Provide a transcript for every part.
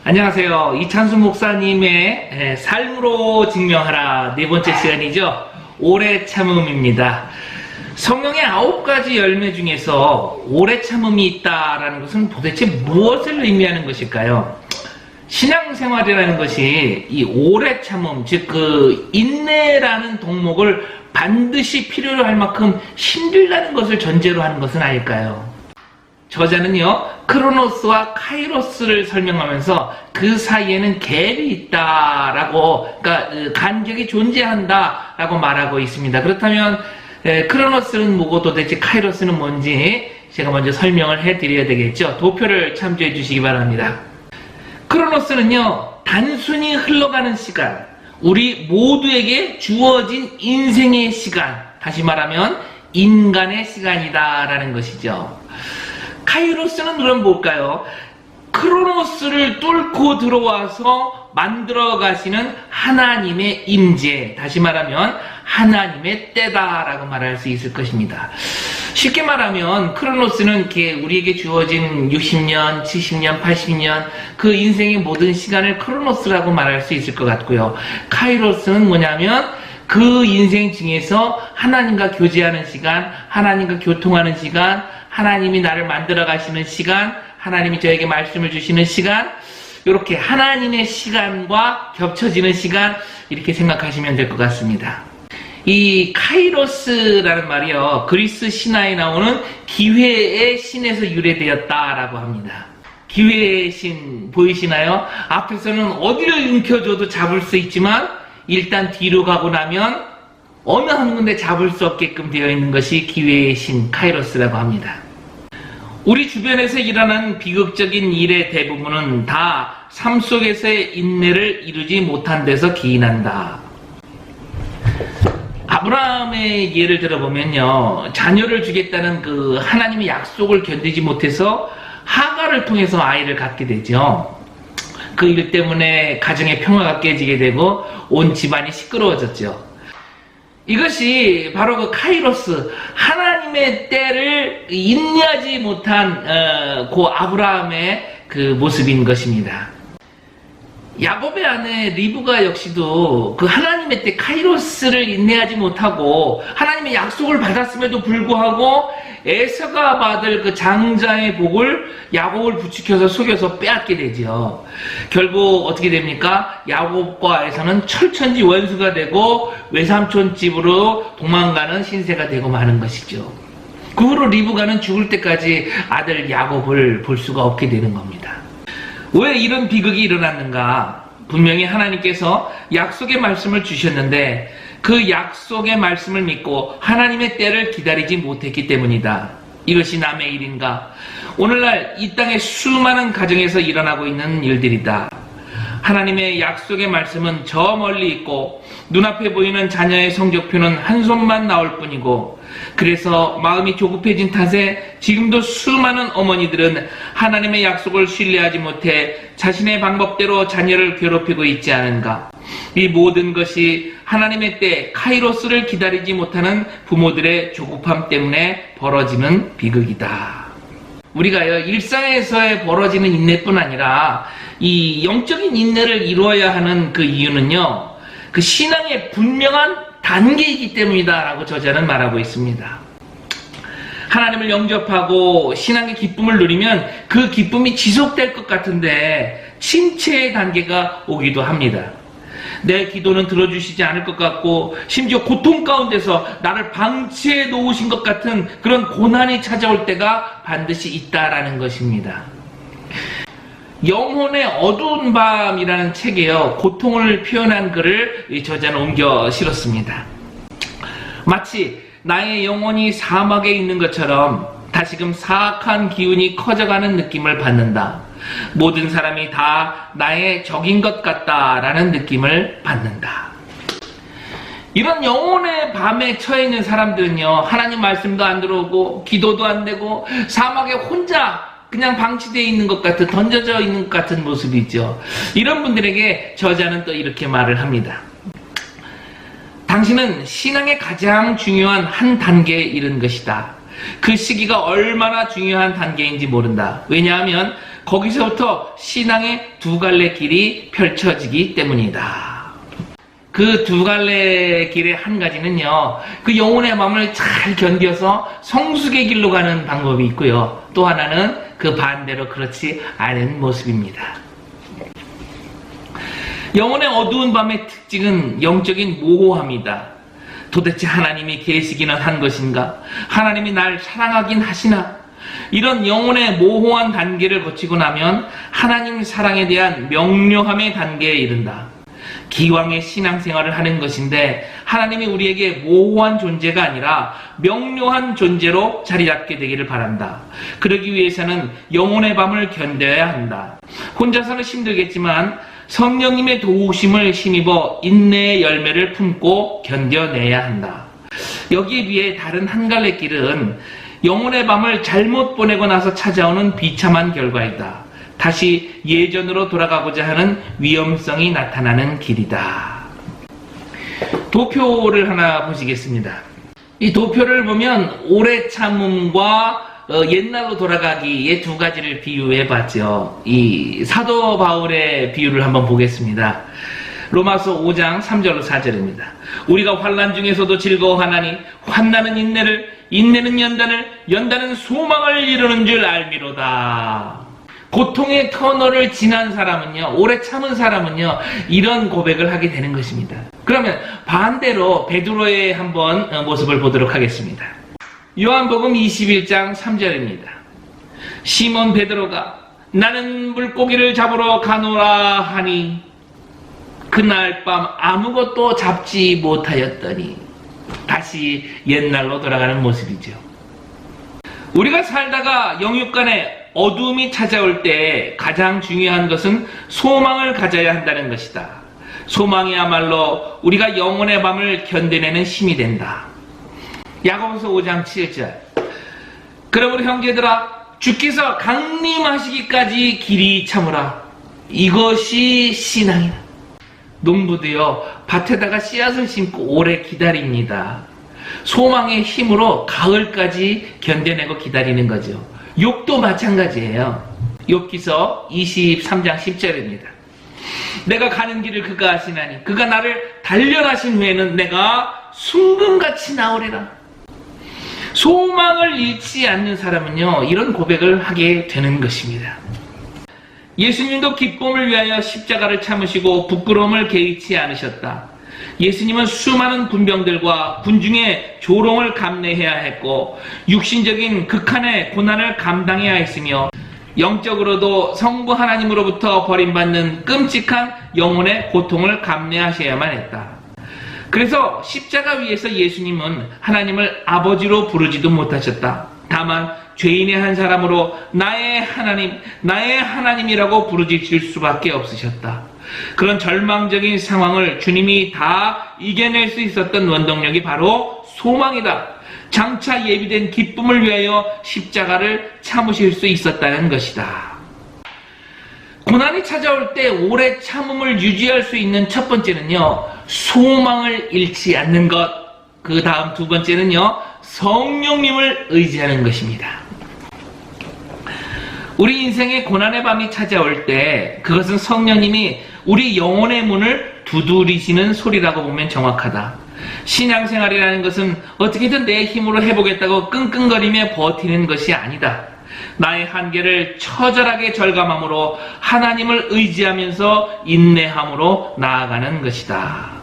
안녕하세요. 이찬수 목사님의 삶으로 증명하라 네 번째 시간이죠. 오래 참음입니다. 성령의 9가지 열매 중에서 오래 참음이 있다라는 것은 도대체 무엇을 의미하는 것일까요? 신앙생활이라는 것이 이 오래 참음, 즉 그 인내라는 덕목을 반드시 필요로 할 만큼 힘들다는 것을 전제로 하는 것은 아닐까요? 저자는요, 크로노스와 카이로스를 설명하면서 그 사이에는 갭이 있다라고, 그러니까 간격이 존재한다라고 말하고 있습니다. 그렇다면 크로노스는 뭐고 도대체 카이로스는 뭔지 제가 먼저 설명을 해드려야 되겠죠. 도표를 참조해 주시기 바랍니다. 크로노스는요, 단순히 흘러가는 시간, 우리 모두에게 주어진 인생의 시간, 다시 말하면 인간의 시간이다라는 것이죠. 카이로스는 그럼 뭘까요? 크로노스를 뚫고 들어와서 만들어 가시는 하나님의 임재, 다시 말하면 하나님의 때다라고 말할 수 있을 것입니다. 쉽게 말하면 크로노스는 우리에게 주어진 60년, 70년, 80년 그 인생의 모든 시간을 크로노스라고 말할 수 있을 것 같고요. 카이로스는 뭐냐면 그 인생 중에서 하나님과 교제하는 시간, 하나님과 교통하는 시간, 하나님이 나를 만들어 가시는 시간, 하나님이 저에게 말씀을 주시는 시간, 이렇게 하나님의 시간과 겹쳐지는 시간, 이렇게 생각하시면 될 것 같습니다. 이 카이로스라는 말이요, 그리스 신화에 나오는 기회의 신에서 유래되었다라고 합니다. 기회의 신 보이시나요? 앞에서는 어디를 움켜줘도 잡을 수 있지만 일단 뒤로 가고 나면 어느 한 군데 잡을 수 없게끔 되어 있는 것이 기회의 신 카이로스라고 합니다. 우리 주변에서 일어나는 비극적인 일의 대부분은 다 삶 속에서의 인내를 이루지 못한 데서 기인한다. 아브라함의 예를 들어보면요, 자녀를 주겠다는 그 하나님의 약속을 견디지 못해서 하갈을 통해서 아이를 갖게 되죠. 그 일 때문에 가정의 평화가 깨지게 되고 온 집안이 시끄러워졌죠. 이것이 바로 그 카이로스, 하나님의 때를 인내하지 못한 그 아브라함의 그 모습인 것입니다. 야곱의 아내 리브가 역시도 그 하나님의 때 카이로스를 인내하지 못하고 하나님의 약속을 받았음에도 불구하고 에서가 받을 그 장자의 복을 야곱을 부추겨서 속여서 빼앗게 되죠. 결국 어떻게 됩니까? 야곱과 에서는 철천지 원수가 되고 외삼촌 집으로 도망가는 신세가 되고 마는 것이죠. 그 후로 리브가는 죽을 때까지 아들 야곱을 볼 수가 없게 되는 겁니다. 왜 이런 비극이 일어났는가? 분명히 하나님께서 약속의 말씀을 주셨는데 그 약속의 말씀을 믿고 하나님의 때를 기다리지 못했기 때문이다. 이것이 남의 일인가? 오늘날 이 땅의 수많은 가정에서 일어나고 있는 일들이다. 하나님의 약속의 말씀은 저 멀리 있고 눈앞에 보이는 자녀의 성적표는 한 손만 나올 뿐이고, 그래서 마음이 조급해진 탓에 지금도 수많은 어머니들은 하나님의 약속을 신뢰하지 못해 자신의 방법대로 자녀를 괴롭히고 있지 않은가? 이 모든 것이 하나님의 때 카이로스를 기다리지 못하는 부모들의 조급함 때문에 벌어지는 비극이다. 우리가요, 일상에서의 벌어지는 인내뿐 아니라 이 영적인 인내를 이루어야 하는 그 이유는요, 그 신앙의 분명한 단계이기 때문이다라고 저자는 말하고 있습니다. 하나님을 영접하고 신앙의 기쁨을 누리면 그 기쁨이 지속될 것 같은데 침체의 단계가 오기도 합니다. 내 기도는 들어주시지 않을 것 같고 심지어 고통 가운데서 나를 방치해 놓으신 것 같은 그런 고난이 찾아올 때가 반드시 있다라는 것입니다. 영혼의 어두운 밤이라는 책에요, 고통을 표현한 글을 이 저자는 옮겨 실었습니다. 마치 나의 영혼이 사막에 있는 것처럼 다시금 사악한 기운이 커져가는 느낌을 받는다. 모든 사람이 다 나의 적인 것 같다라는 느낌을 받는다. 이런 영혼의 밤에 처해 있는 사람들은요, 하나님 말씀도 안 들어오고 기도도 안 되고 사막에 혼자 그냥 방치되어 있는 것 같은, 던져져 있는 것 같은 모습이죠. 이런 분들에게 저자는 또 이렇게 말을 합니다. 당신은 신앙의 가장 중요한 한 단계에 이른 것이다. 그 시기가 얼마나 중요한 단계인지 모른다. 왜냐하면 거기서부터 신앙의 두 갈래 길이 펼쳐지기 때문이다. 그 두 갈래 길의 한 가지는요, 그 영혼의 마음을 잘 견뎌서 성숙의 길로 가는 방법이 있고요. 또 하나는 그 반대로 그렇지 않은 모습입니다. 영혼의 어두운 밤의 특징은 영적인 모호함이다. 도대체 하나님이 계시기는 한 것인가? 하나님이 날 사랑하긴 하시나? 이런 영혼의 모호한 단계를 거치고 나면 하나님 사랑에 대한 명료함의 단계에 이른다. 기왕의 신앙생활을 하는 것인데 하나님이 우리에게 모호한 존재가 아니라 명료한 존재로 자리 잡게 되기를 바란다. 그러기 위해서는 영혼의 밤을 견뎌야 한다. 혼자서는 힘들겠지만 성령님의 도우심을 힘입어 인내의 열매를 품고 견뎌내야 한다. 여기에 비해 다른 한 갈래 길은 영혼의 밤을 잘못 보내고 나서 찾아오는 비참한 결과이다. 다시 예전으로 돌아가고자 하는 위험성이 나타나는 길이다. 도표를 하나 보시겠습니다. 이 도표를 보면 오래 참음과 옛날로 돌아가기의 두 가지를 비유해 봤죠. 이 사도 바울의 비유를 한번 보겠습니다. 로마서 5장 3절로 4절입니다. 우리가 환난 중에서도 즐거워하나니 환난은 인내를, 인내는 연단을, 연단은 소망을 이루는 줄 알미로다. 고통의 터널을 지난 사람은요, 오래 참은 사람은요, 이런 고백을 하게 되는 것입니다. 그러면 반대로 베드로의 한번 모습을 보도록 하겠습니다. 요한복음 21장 3절입니다. 시몬 베드로가 나는 물고기를 잡으러 가노라 하니 그날 밤 아무것도 잡지 못하였더니, 다시 옛날로 돌아가는 모습이죠. 우리가 살다가 영육간에 어두움이 찾아올 때 가장 중요한 것은 소망을 가져야 한다는 것이다. 소망이야말로 우리가 영혼의 밤을 견뎌내는 힘이 된다. 야고보서 5장 7절. 그러므로 형제들아, 주께서 강림하시기까지 길이 참으라. 이것이 신앙이다. 농부도요, 밭에다가 씨앗을 심고 오래 기다립니다. 소망의 힘으로 가을까지 견뎌내고 기다리는 거죠. 욥도 마찬가지예요. 욥기서 23장 10절입니다. 내가 가는 길을 그가 아시나니 그가 나를 단련하신 후에는 내가 순금같이 나오리라. 소망을 잃지 않는 사람은요, 이런 고백을 하게 되는 것입니다. 예수님도 기쁨을 위하여 십자가를 참으시고 부끄러움을 개의치 않으셨다. 예수님은 수많은 군병들과 군중의 조롱을 감내해야 했고 육신적인 극한의 고난을 감당해야 했으며 영적으로도 성부 하나님으로부터 버림받는 끔찍한 영혼의 고통을 감내하셔야만 했다. 그래서 십자가 위에서 예수님은 하나님을 아버지로 부르지도 못하셨다. 다만 죄인의 한 사람으로 나의 하나님, 나의 하나님이라고 부르짖을 수밖에 없으셨다. 그런 절망적인 상황을 주님이 다 이겨낼 수 있었던 원동력이 바로 소망이다. 장차 예비된 기쁨을 위하여 십자가를 참으실 수 있었다는 것이다. 고난이 찾아올 때 오래 참음을 유지할 수 있는 첫 번째는요, 소망을 잃지 않는 것. 그 다음 두 번째는요, 성령님을 의지하는 것입니다. 우리 인생의 고난의 밤이 찾아올 때 그것은 성령님이 우리 영혼의 문을 두드리시는 소리라고 보면 정확하다. 신앙생활이라는 것은 어떻게든 내 힘으로 해보겠다고 끙끙거리며 버티는 것이 아니다. 나의 한계를 처절하게 절감함으로 하나님을 의지하면서 인내함으로 나아가는 것이다.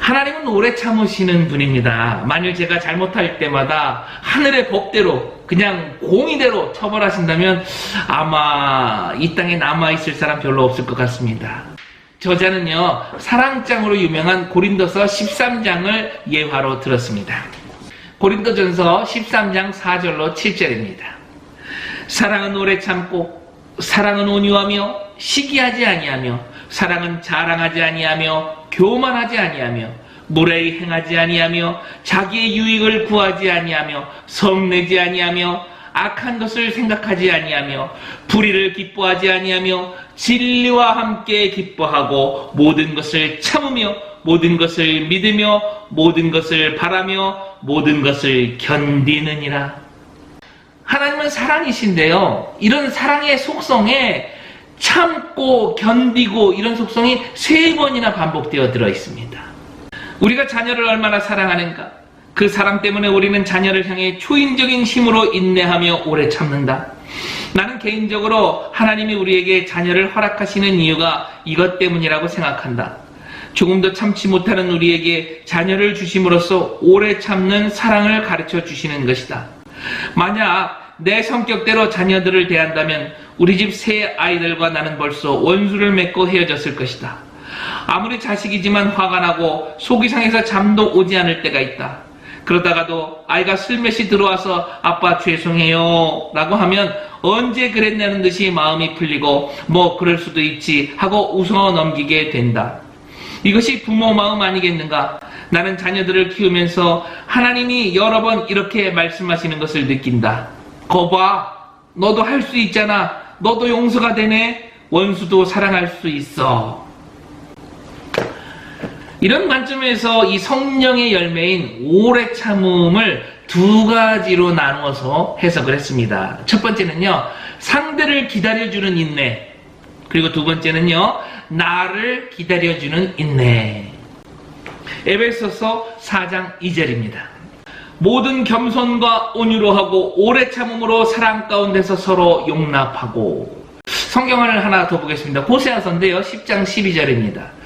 하나님은 오래 참으시는 분입니다. 만일 제가 잘못할 때마다 하늘의 법대로 그냥 공의대로 처벌하신다면 아마 이 땅에 남아있을 사람 별로 없을 것 같습니다. 저자는요, 사랑장으로 유명한 고린도서 13장을 예화로 들었습니다. 고린도전서 13장 4절로 7절입니다. 사랑은 오래 참고 사랑은 온유하며 시기하지 아니하며 사랑은 자랑하지 아니하며 교만하지 아니하며 무례히 행하지 아니하며 자기의 유익을 구하지 아니하며 성내지 아니하며 악한 것을 생각하지 아니하며 불의를 기뻐하지 아니하며 진리와 함께 기뻐하고 모든 것을 참으며 모든 것을 믿으며 모든 것을 바라며 모든 것을 견디느니라. 하나님은 사랑이신데요. 이런 사랑의 속성에 참고 견디고 이런 속성이 3번이나 반복되어 들어 있습니다. 우리가 자녀를 얼마나 사랑하는가? 그 사랑 때문에 우리는 자녀를 향해 초인적인 힘으로 인내하며 오래 참는다. 나는 개인적으로 하나님이 우리에게 자녀를 허락하시는 이유가 이것 때문이라고 생각한다. 조금도 참지 못하는 우리에게 자녀를 주심으로써 오래 참는 사랑을 가르쳐 주시는 것이다. 만약 내 성격대로 자녀들을 대한다면 우리 집 새 아이들과 나는 벌써 원수를 맺고 헤어졌을 것이다. 아무리 자식이지만 화가 나고 속이 상해서 잠도 오지 않을 때가 있다. 그러다가도 아이가 슬며시 들어와서 아빠 죄송해요 라고 하면 언제 그랬냐는 듯이 마음이 풀리고 뭐 그럴 수도 있지 하고 웃어 넘기게 된다. 이것이 부모 마음 아니겠는가? 나는 자녀들을 키우면서 하나님이 여러 번 이렇게 말씀하시는 것을 느낀다. 거봐, 너도 할 수 있잖아. 너도 용서가 되네. 원수도 사랑할 수 있어. 이런 관점에서 이 성령의 열매인 오래 참음을 2가지로 나누어서 해석을 했습니다. 첫 번째는요, 상대를 기다려주는 인내. 그리고 2번째는요, 나를 기다려주는 인내. 에베소서 4장 2절입니다. 모든 겸손과 온유로 하고 오래 참음으로 사랑 가운데서 서로 용납하고. 성경을 하나 더 보겠습니다. 호세아서인데요, 10장 12절입니다.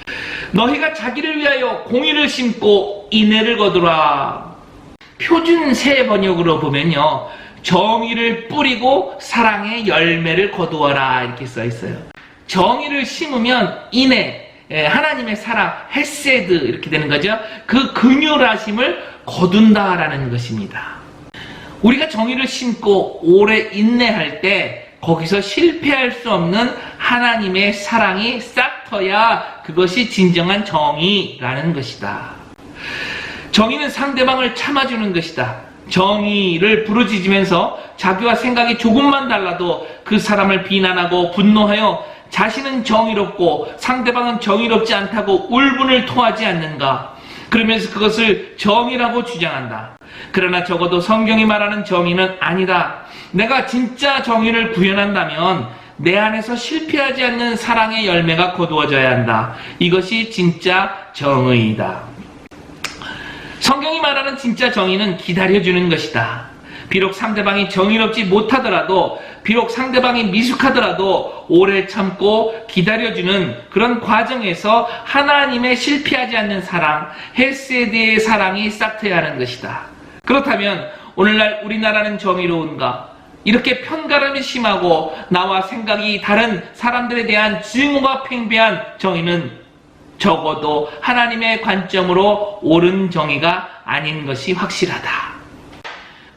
너희가 자기를 위하여 공의를 심고 인애를 거두라. 표준 새 번역으로 보면요, 정의를 뿌리고 사랑의 열매를 거두어라 이렇게 써 있어요. 정의를 심으면 인애, 하나님의 사랑, 헤세드 이렇게 되는 거죠. 그 긍휼하심을 거둔다라는 것입니다. 우리가 정의를 심고 오래 인내할 때 거기서 실패할 수 없는 하나님의 사랑이 싹 터야 그것이 진정한 정의라는 것이다. 정의는 상대방을 참아주는 것이다. 정의를 부르짖으면서 자기와 생각이 조금만 달라도 그 사람을 비난하고 분노하여 자신은 정의롭고 상대방은 정의롭지 않다고 울분을 토하지 않는가? 그러면서 그것을 정의라고 주장한다. 그러나 적어도 성경이 말하는 정의는 아니다. 내가 진짜 정의를 구현한다면 내 안에서 실패하지 않는 사랑의 열매가 거두어져야 한다. 이것이 진짜 정의이다. 성경이 말하는 진짜 정의는 기다려주는 것이다. 비록 상대방이 정의롭지 못하더라도, 비록 상대방이 미숙하더라도 오래 참고 기다려주는 그런 과정에서 하나님의 실패하지 않는 사랑, 헤세드의 사랑이 싹트야 하는 것이다. 그렇다면 오늘날 우리나라는 정의로운가? 이렇게 편가름이 심하고 나와 생각이 다른 사람들에 대한 증오가 팽배한 정의는 적어도 하나님의 관점으로 옳은 정의가 아닌 것이 확실하다.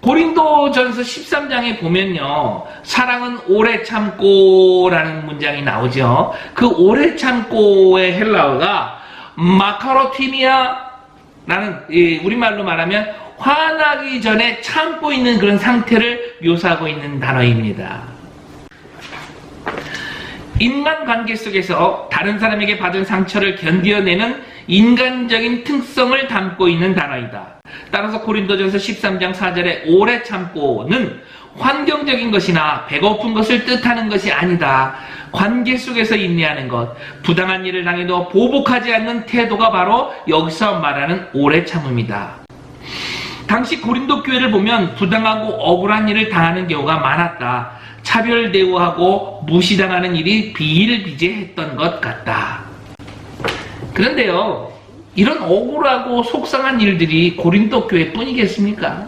고린도전서 13장에 보면요, 사랑은 오래 참고 라는 문장이 나오죠. 그 오래 참고의 헬라어가 마카로티미아 라는, 우리말로 말하면 화나기 전에 참고 있는 그런 상태를 묘사하고 있는 단어입니다. 인간관계 속에서 다른 사람에게 받은 상처를 견뎌내는 인간적인 특성을 담고 있는 단어이다. 따라서 고린도전서 13장 4절에 오래 참고는 환경적인 것이나 배고픈 것을 뜻하는 것이 아니다. 관계 속에서 인내하는 것, 부당한 일을 당해도 보복하지 않는 태도가 바로 여기서 말하는 오래 참음이다. 당시 고린도 교회를 보면 부당하고 억울한 일을 당하는 경우가 많았다. 차별 대우하고 무시당하는 일이 비일비재했던 것 같다. 그런데요, 이런 억울하고 속상한 일들이 고린도 교회뿐이겠습니까?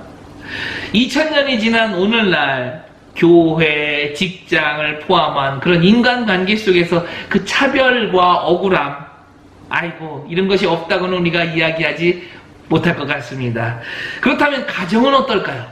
2000년이 지난 오늘날 교회, 직장을 포함한 그런 인간관계 속에서 그 차별과 억울함, 아이고 이런 것이 없다고는 우리가 이야기하지 못할 것 같습니다. 그렇다면 가정은 어떨까요?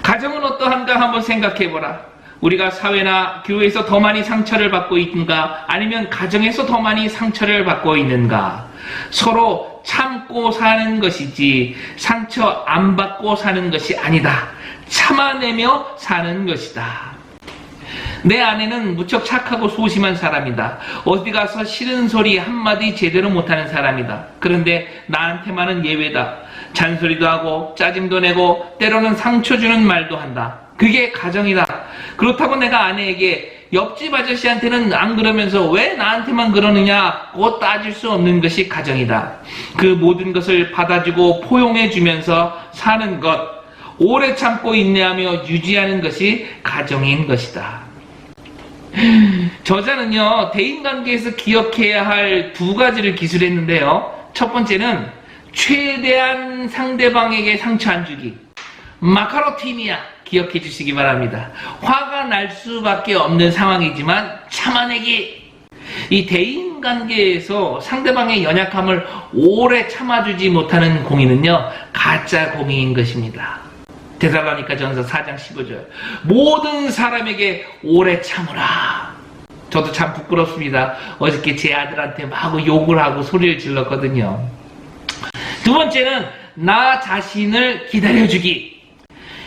가정은 어떠한가 한번 생각해보라. 우리가 사회나 교회에서 더 많이 상처를 받고 있는가? 아니면 가정에서 더 많이 상처를 받고 있는가? 서로 참고 사는 것이지 상처 안 받고 사는 것이 아니다. 참아내며 사는 것이다. 내 아내는 무척 착하고 소심한 사람이다. 어디 가서 싫은 소리 한마디 제대로 못하는 사람이다. 그런데 나한테만은 예외다. 잔소리도 하고 짜증도 내고 때로는 상처 주는 말도 한다. 그게 가정이다. 그렇다고 내가 아내에게 옆집 아저씨한테는 안 그러면서 왜 나한테만 그러느냐고 따질 수 없는 것이 가정이다. 그 모든 것을 받아주고 포용해주면서 사는 것, 오래 참고 인내하며 유지하는 것이 가정인 것이다. 저자는요, 대인관계에서 기억해야 할 두 가지를 기술했는데요. 첫 번째는 최대한 상대방에게 상처 안 주기. 마카로티미아 기억해 주시기 바랍니다. 화가 날 수밖에 없는 상황이지만 참아내기. 이 대인관계에서 상대방의 연약함을 오래 참아주지 못하는 공인은요, 가짜 공인인 것입니다. 데살로니가 전서 4장 15절. 모든 사람에게 오래 참으라. 저도 참 부끄럽습니다. 어저께 제 아들한테 막 욕을 하고 소리를 질렀거든요. 두 번째는 나 자신을 기다려주기.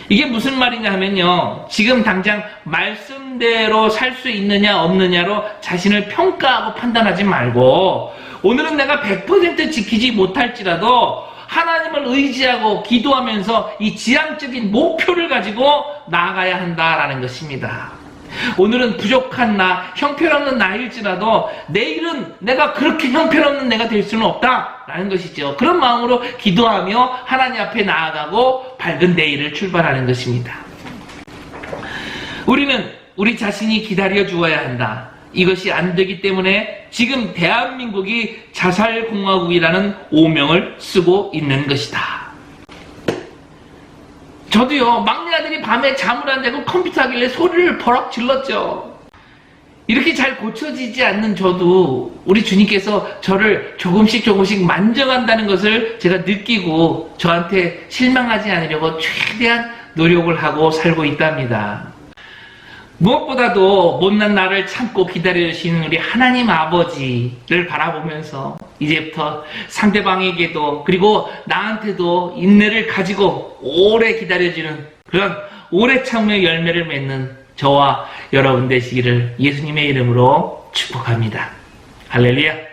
이게 무슨 말이냐 하면요, 지금 당장 말씀대로 살 수 있느냐 없느냐로 자신을 평가하고 판단하지 말고, 오늘은 내가 100% 지키지 못할지라도 하나님을 의지하고 기도하면서 이 지향적인 목표를 가지고 나아가야 한다라는 것입니다. 오늘은 부족한 나, 형편없는 나일지라도 내일은 내가 그렇게 형편없는 내가 될 수는 없다라는 것이죠. 그런 마음으로 기도하며 하나님 앞에 나아가고 밝은 내일을 출발하는 것입니다. 우리는 우리 자신이 기다려 주어야 한다. 이것이 안 되기 때문에 지금 대한민국이 자살공화국이라는 오명을 쓰고 있는 것이다. 저도요, 막내 아들이 밤에 잠을 안 자고 컴퓨터 하길래 소리를 버럭 질렀죠. 이렇게 잘 고쳐지지 않는 저도 우리 주님께서 저를 조금씩 만져간다는 것을 제가 느끼고 저한테 실망하지 않으려고 최대한 노력을 하고 살고 있답니다. 무엇보다도 못난 나를 참고 기다려주시는 우리 하나님 아버지를 바라보면서 이제부터 상대방에게도 그리고 나한테도 인내를 가지고 오래 기다려주는 그런 오래 참음의 열매를 맺는 저와 여러분 되시기를 예수님의 이름으로 축복합니다. 할렐루야.